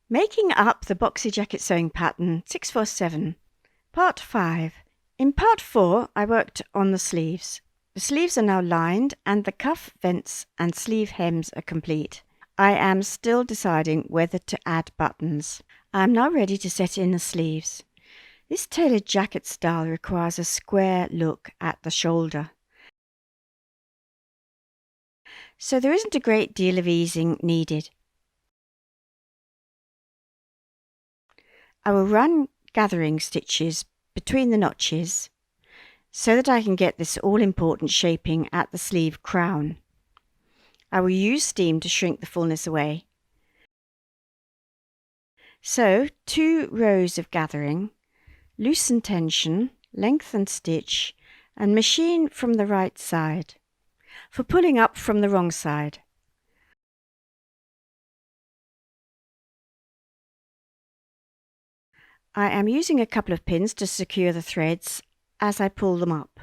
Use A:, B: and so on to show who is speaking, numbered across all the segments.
A: Making up the boxy jacket sewing pattern 647, Part 5. In Part 4, I worked on the sleeves. The sleeves are now lined and the cuff vents and sleeve hems are complete. I am still deciding whether to add buttons. I am now ready to set in the sleeves. This tailored jacket style requires a square look at the shoulder, so there isn't a great deal of easing needed. I will run gathering stitches between the notches so that I can get this all-important shaping at the sleeve crown. I will use steam to shrink the fullness away. So 2 rows of gathering, loosen tension, lengthen stitch and machine from the right side for pulling up from the wrong side. I am using a couple of pins to secure the threads as I pull them up.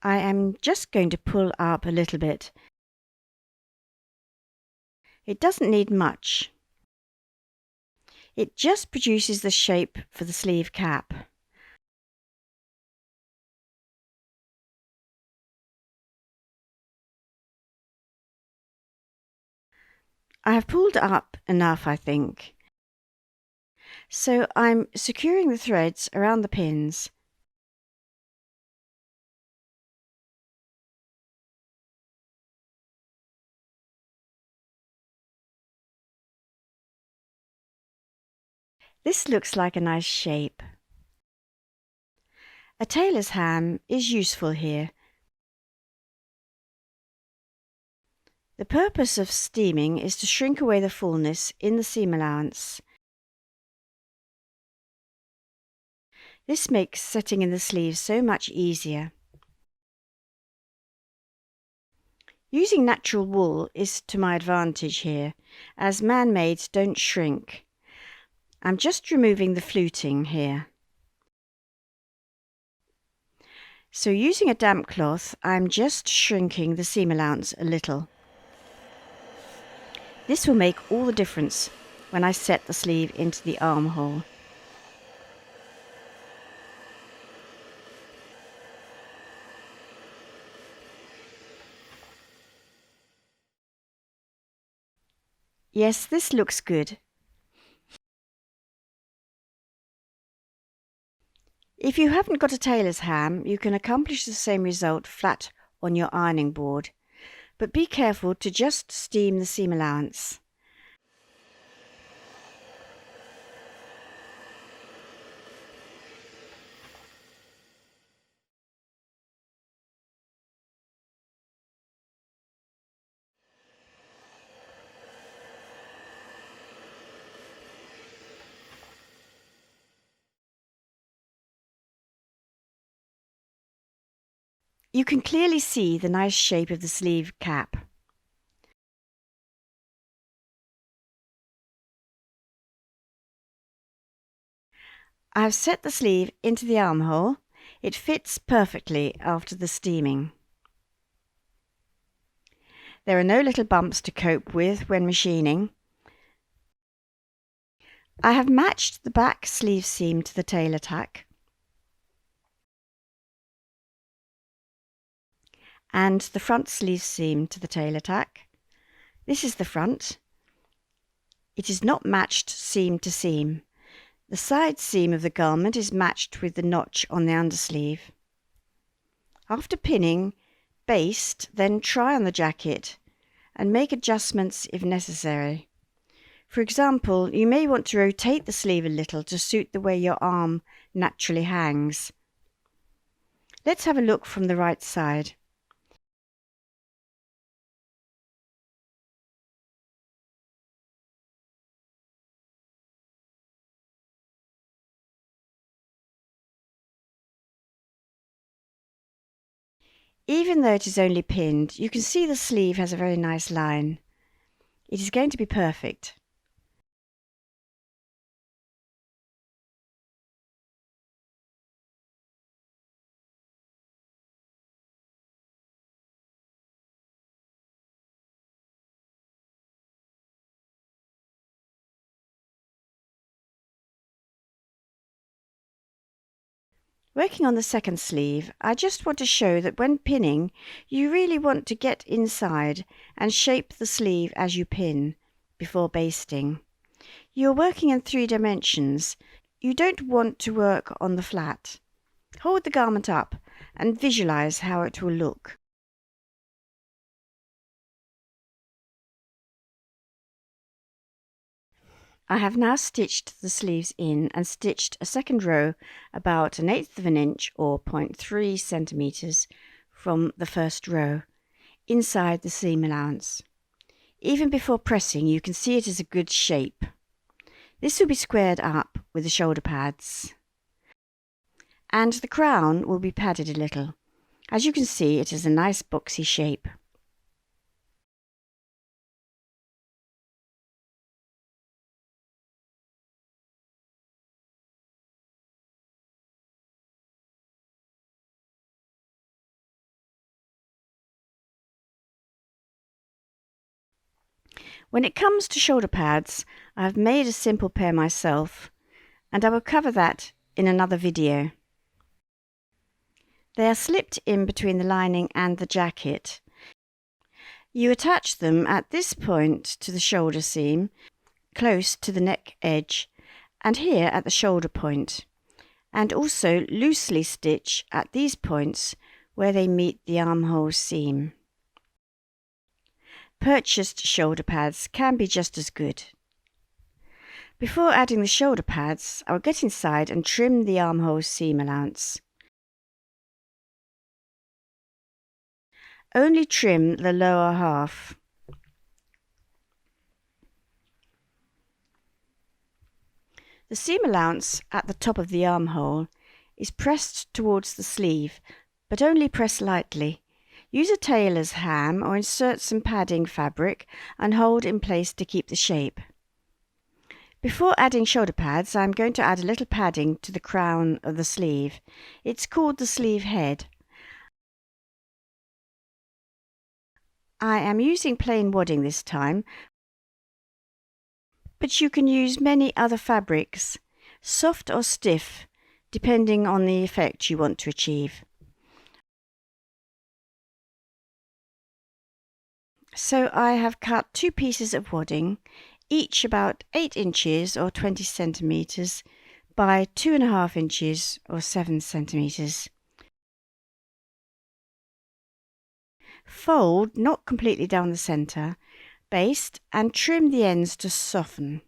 A: I am just going to pull up a little bit. It doesn't need much. It just produces the shape for the sleeve cap. I have pulled up enough, I think. So I'm securing the threads around the pins. This looks like a nice shape. A tailor's ham is useful here. The purpose of steaming is to shrink away the fullness in the seam allowance. This makes setting in the sleeves so much easier. Using natural wool is to my advantage here, as man-made don't shrink. I'm just removing the fluting here. So using a damp cloth, I'm just shrinking the seam allowance a little. This will make all the difference when I set the sleeve into the armhole. Yes, this looks good. If you haven't got a tailor's ham, you can accomplish the same result flat on your ironing board, but be careful to just steam the seam allowance. You can clearly see the nice shape of the sleeve cap. I have set the sleeve into the armhole. It fits perfectly after the steaming. There are no little bumps to cope with when machining. I have matched the back sleeve seam to the tailor tack and the front sleeve seam to the tailor tack. This is the front. It is not matched seam to seam. The side seam of the garment is matched with the notch on the undersleeve. After pinning, baste, then try on the jacket and make adjustments if necessary. For example, you may want to rotate the sleeve a little to suit the way your arm naturally hangs. Let's have a look from the right side. Even though it is only pinned, you can see the sleeve has a very nice line. It is going to be perfect. Working on the second sleeve, I just want to show that when pinning, you really want to get inside and shape the sleeve as you pin before basting. You're working in 3 dimensions. You don't want to work on the flat. Hold the garment up and visualize how it will look. I have now stitched the sleeves in and stitched a second row about 1/8 of an inch or 0.3 centimeters from the first row inside the seam allowance. Even before pressing, you can see it is a good shape. This will be squared up with the shoulder pads, and the crown will be padded a little. As you can see, it is a nice boxy shape. When it comes to shoulder pads, I have made a simple pair myself, and I will cover that in another video. They are slipped in between the lining and the jacket. You attach them at this point to the shoulder seam, close to the neck edge, and here at the shoulder point, and also loosely stitch at these points where they meet the armhole seam. Purchased shoulder pads can be just as good. Before adding the shoulder pads, I will get inside and trim the armhole seam allowance. Only trim the lower half. The seam allowance at the top of the armhole is pressed towards the sleeve, but only press lightly. Use a tailor's ham or insert some padding fabric and hold in place to keep the shape. Before adding shoulder pads, I'm going to add a little padding to the crown of the sleeve. It's called the sleeve head. I am using plain wadding this time, but you can use many other fabrics, soft or stiff, depending on the effect you want to achieve. So I have cut 2 pieces of wadding, each about 8 inches or 20 centimeters by 2.5 inches or 7 centimeters. Fold not completely down the center, baste and trim the ends to soften.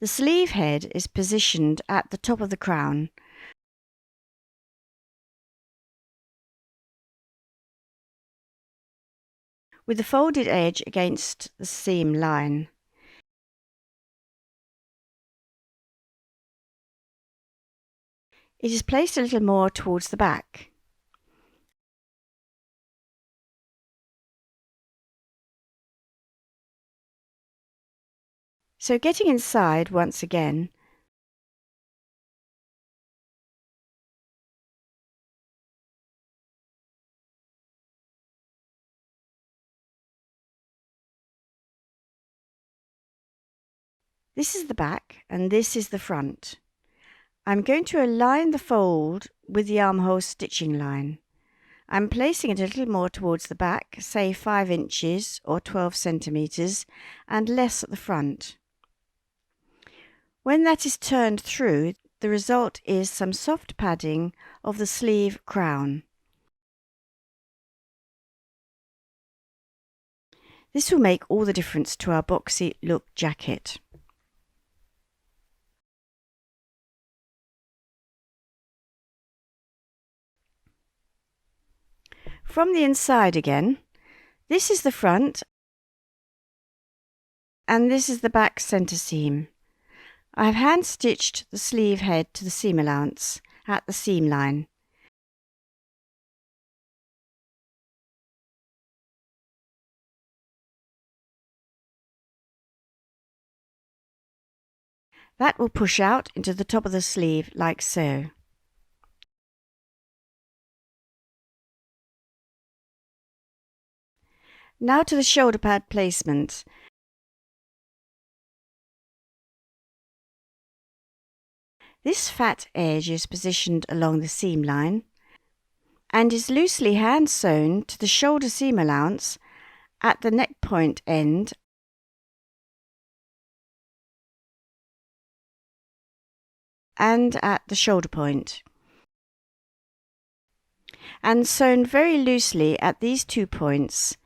A: The sleeve head is positioned at the top of the crown. With the folded edge against the seam line. It is placed a little more towards the back. So getting inside once again, this is the back and this is the front. I'm going to align the fold with the armhole stitching line. I'm placing it a little more towards the back, say 5 inches or 12 centimeters, and less at the front. When that is turned through, the result is some soft padding of the sleeve crown. This will make all the difference to our boxy look jacket. From the inside again, this is the front and this is the back centre seam. I have hand stitched the sleeve head to the seam allowance at the seam line. That will push out into the top of the sleeve like so. Now to the shoulder pad placement. This fat edge is positioned along the seam line and is loosely hand sewn to the shoulder seam allowance at the neck point end and at the shoulder point, and sewn very loosely at these 2 points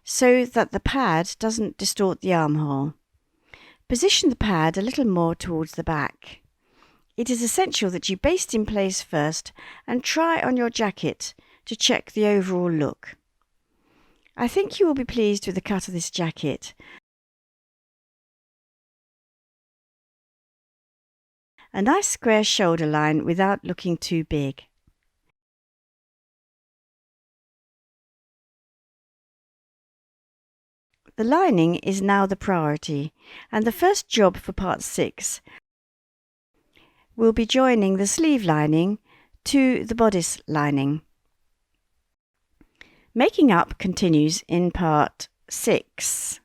A: so that the pad doesn't distort the armhole. Position the pad a little more towards the back. It is essential that you baste in place first and try on your jacket to check the overall look. I think you will be pleased with the cut of this jacket. A nice square shoulder line without looking too big. The lining is now the priority, and the first job for part 6 will be joining the sleeve lining to the bodice lining. Making up continues in part 6.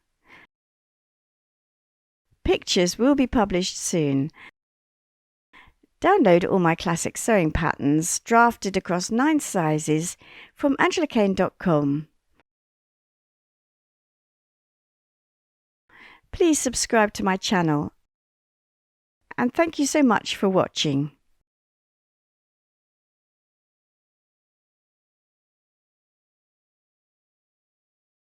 A: Pictures will be published soon. Download all my classic sewing patterns drafted across 9 sizes from AngelaKane.com. Please subscribe to my channel, and thank you so much for watching.